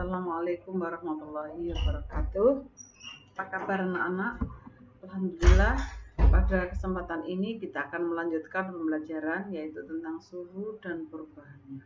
Assalamualaikum warahmatullahi wabarakatuh. Apa kabar anak-anak? Alhamdulillah, pada kesempatan ini kita akan melanjutkan pembelajaran yaitu tentang suhu dan perubahannya.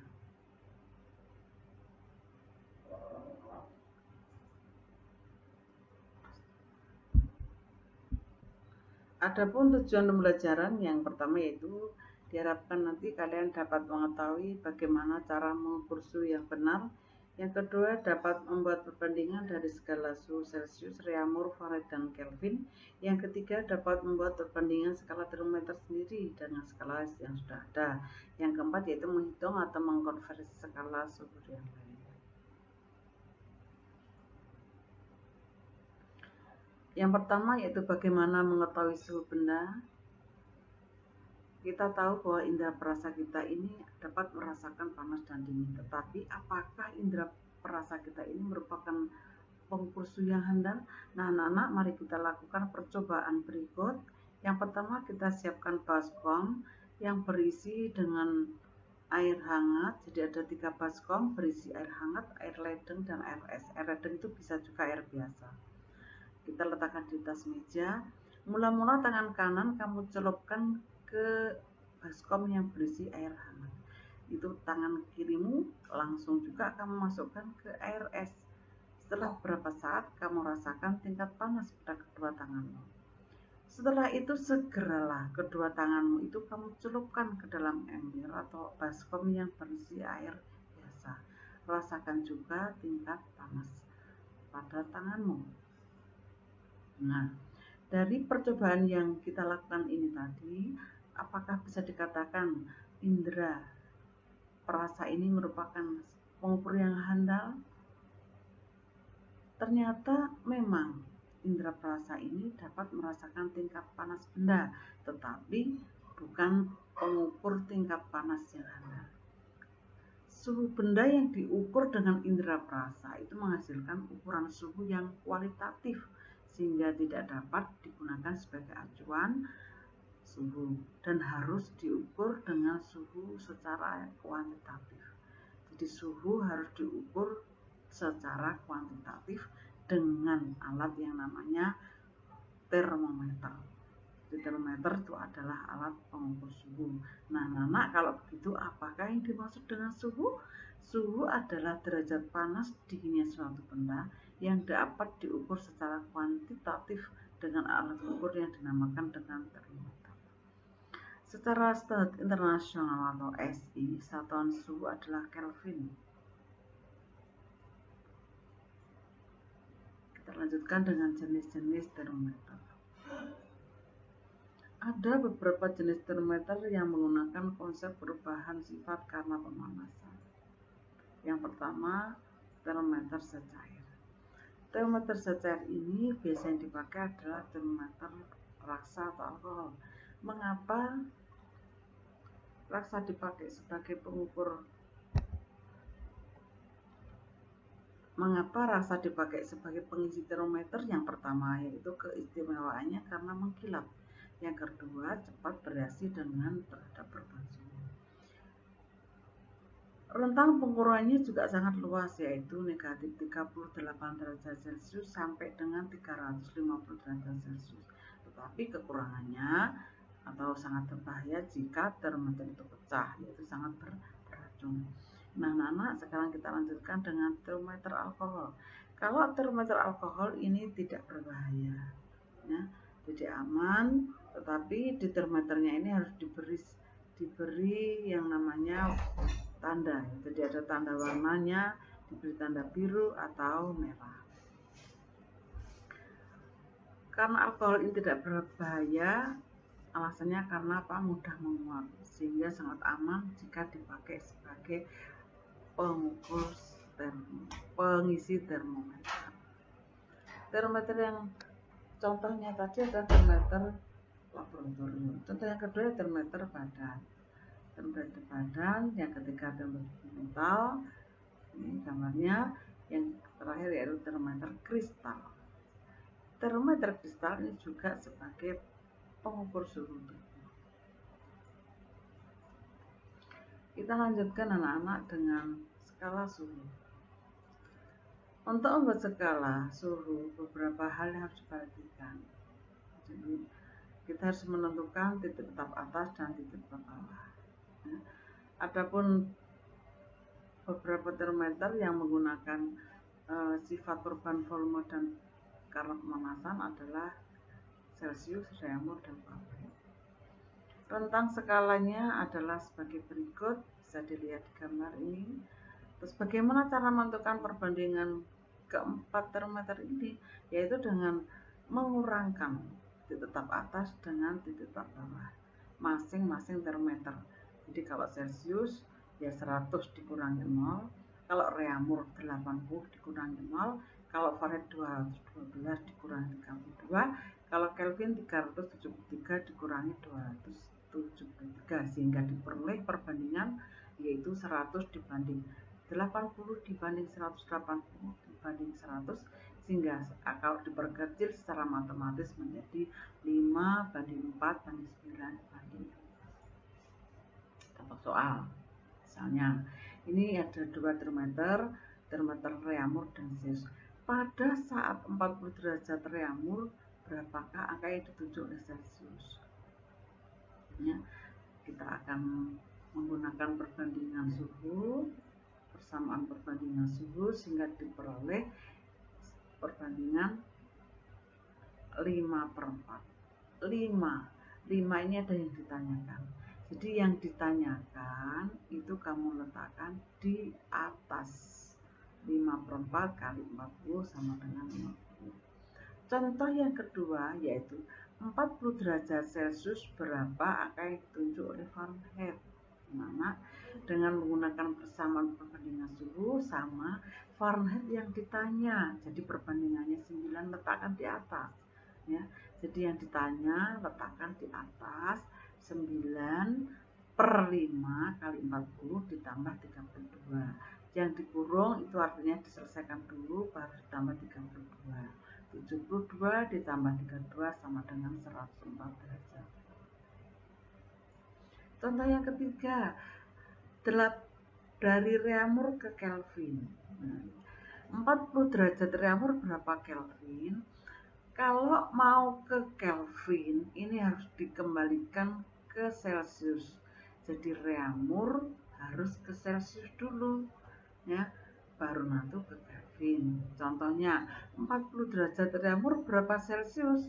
Adapun tujuan pembelajaran yang pertama yaitu diharapkan nanti kalian dapat mengetahui bagaimana cara mengukur suhu yang benar. Yang kedua, dapat membuat perbandingan dari skala suhu Celcius, Reaumur, Fahrenheit, dan Kelvin. Yang ketiga, dapat membuat perbandingan skala termometer sendiri dengan skala yang sudah ada. Yang keempat, yaitu menghitung atau mengkonversi skala suhu yang lain. Yang pertama, yaitu bagaimana mengetahui suhu benda. Kita tahu bahwa indera perasa kita ini dapat merasakan panas dan dingin, tetapi apakah indera perasa kita ini merupakan pengukur suhu yang handal? Nah, anak-anak, mari kita lakukan percobaan berikut. Yang pertama, kita siapkan baskom yang berisi dengan air hangat. Jadi ada 3 baskom berisi air hangat, air ledeng, dan air es. Air ledeng itu bisa juga air biasa. Kita letakkan di atas meja. Mula-mula tangan kanan kamu celupkan ke baskom yang berisi air hangat. Itu tangan kirimu langsung juga kamu masukkan ke air es. Setelah beberapa saat kamu rasakan tingkat panas pada kedua tanganmu. Setelah itu segeralah kedua tanganmu itu kamu celupkan ke dalam ember atau baskom yang berisi air biasa. Rasakan juga tingkat panas pada tanganmu. Nah, dari percobaan yang kita lakukan ini tadi, apakah bisa dikatakan indera perasa ini merupakan pengukur yang handal? Ternyata memang indera perasa ini dapat merasakan tingkat panas benda, tetapi bukan pengukur tingkat panas yang handal. Suhu benda yang diukur dengan indera perasa itu menghasilkan ukuran suhu yang kualitatif, sehingga tidak dapat digunakan sebagai acuan suhu dan harus diukur dengan suhu secara kuantitatif. Jadi suhu harus diukur secara kuantitatif dengan alat yang namanya termometer. Jadi termometer itu adalah alat pengukur suhu. Nah, anak, kalau begitu apakah yang dimaksud dengan suhu? Suhu adalah derajat panas dinginnya suatu benda yang dapat diukur secara kuantitatif dengan alat ukur yang dinamakan dengan termometer. Secara standar internasional atau SI, satuan suhu adalah Kelvin. Kita lanjutkan dengan jenis-jenis termometer. Ada beberapa jenis termometer yang menggunakan konsep perubahan sifat karena pemanasan. Yang pertama, termometer secair. Termometer secair ini biasanya dipakai adalah termometer raksa atau alkohol. Mengapa raksa dipakai sebagai pengukur? Mengapa raksa dipakai sebagai pengisi termometer? Yang pertama yaitu keistimewaannya karena mengkilap. Yang kedua, cepat bereaksi dengan terhadap perubahan suhu. Rentang pengukurannya juga sangat luas, yaitu negatif 38 derajat Celcius sampai dengan 350 derajat Celcius. Tetapi kekurangannya atau sangat berbahaya jika termometer itu pecah, yaitu sangat beracun. Nah, anak-anak, sekarang kita lanjutkan dengan termometer alkohol. Kalau termometer alkohol ini tidak berbahaya, ya, jadi aman, tetapi di termometernya ini harus diberi yang namanya tanda. Jadi ada tanda warnanya, diberi tanda biru atau merah. Karena alkohol ini tidak berbahaya, alasannya karena apa? Mudah menguap, sehingga sangat aman jika dipakai sebagai pengukur pengisi termometer. Termometer yang contohnya tadi adalah termometer laboratorium. Contoh yang kedua termometer badan. Termometer badan, yang ketiga termometer mental. Ini gambarnya. Yang terakhir yaitu termometer kristal. Termometer kristal ini juga sebagai pengukur suhu tubuh. Kita lanjutkan anak-anak dengan skala suhu. Untuk membuat skala suhu, beberapa hal yang harus diperhatikan. Jadi, kita harus menentukan titik tetap atas dan titik tetap bawah. Ya. Adapun beberapa termometer yang menggunakan sifat perubahan volume dan karena pemanasan adalah Celsius, Reaumur, dan Fahrenheit. Rentang skalanya adalah sebagai berikut, bisa dilihat di gambar ini. Terus bagaimana cara menentukan perbandingan keempat termometer ini? Yaitu dengan mengurangkan titik tetap atas dengan titik tetap bawah masing-masing termometer. Jadi kalau Celsius ya 100 dikurangi 0, kalau Reaumur 80 dikurangi 0, kalau Fahrenheit 212 dikurangi 32, kalau Kelvin 373 dikurangi 273, sehingga diperoleh perbandingan yaitu 100 dibanding 80 dibanding 180 dibanding 100, sehingga kalau diperkecil secara matematis menjadi 5 banding 4 banding 9 banding 2. Contoh soal, misalnya ini ada dua termometer Reaumur dan Celsius. Pada saat 40 derajat Reaumur, berapakah angka yang ditunjuk oleh Celsius? Ya, kita akan menggunakan perbandingan suhu, persamaan perbandingan suhu, sehingga diperoleh perbandingan 5/4. 5 ini ada yang ditanyakan. Jadi yang ditanyakan itu kamu letakkan di atas. 5/4 kali 40 sama dengan 50. Contoh yang kedua yaitu 40 derajat Celcius berapa angka yang ditunjuk oleh Fahrenheit. Dimana dengan menggunakan persamaan perbandingan suhu sama Fahrenheit yang ditanya. Jadi perbandingannya 9 letakkan di atas. Ya, jadi yang ditanya letakkan di atas 9/5 kali 40 ditambah 32. Yang dikurung itu artinya diselesaikan dulu baru ditambah 32. 72 ditambah 32 sama dengan 104 derajat. Contoh yang ketiga, dari Reaumur ke Kelvin. 40 derajat Reaumur berapa Kelvin? Kalau mau ke Kelvin, ini harus dikembalikan ke Celsius. Jadi Reaumur harus ke Celsius dulu, ya, baru nanti ke Kelvin. Contohnya 40 derajat Reaumur berapa Celsius?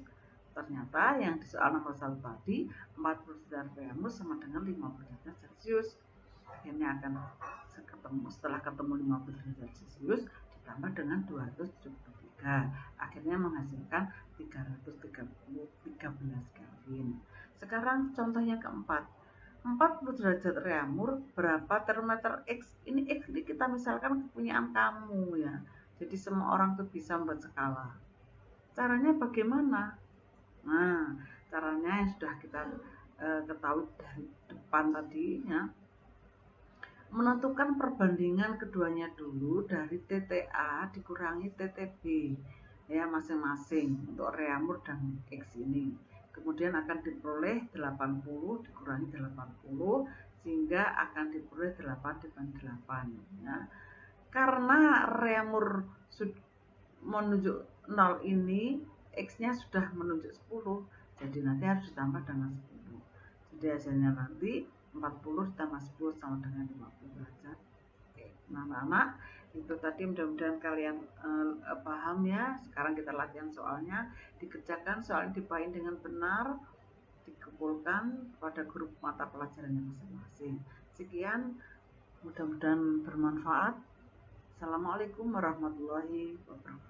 Ternyata yang di soal nomor 1 tadi 40 derajat Reaumur sama dengan 50 derajat Celsius. Akhirnya akan setelah ketemu 50 derajat Celsius ditambah dengan 273, akhirnya menghasilkan 313 Kelvin. Sekarang contoh yang keempat, 40 derajat Reaumur berapa termometer X? Ini X ini kita misalkan kepunyaan kamu ya. Jadi semua orang tuh bisa membuat skala. Caranya bagaimana? Nah, caranya yang sudah kita ketahui dari depan tadi ya. Menentukan perbandingan keduanya dulu dari TTA dikurangi TTB ya masing-masing untuk Reaumur dan X ini. Kemudian akan diperoleh 80 dikurangi 80 sehingga akan diperoleh 8 dibanding 8 ya. Karena Reaumur menunjuk 0 ini, X-nya sudah menunjuk 10, jadi nanti harus ditambah dengan 10. Jadi hasilnya nanti 40 ditambah 10 sama dengan 50 derajat. Oke, nah anak-anak itu tadi mudah-mudahan kalian paham ya. Sekarang kita latihan soalnya, dikerjakan soalnya dipahin dengan benar, dikumpulkan pada grup mata pelajarannya masing-masing. Sekian, mudah-mudahan bermanfaat. Assalamualaikum warahmatullahi wabarakatuh.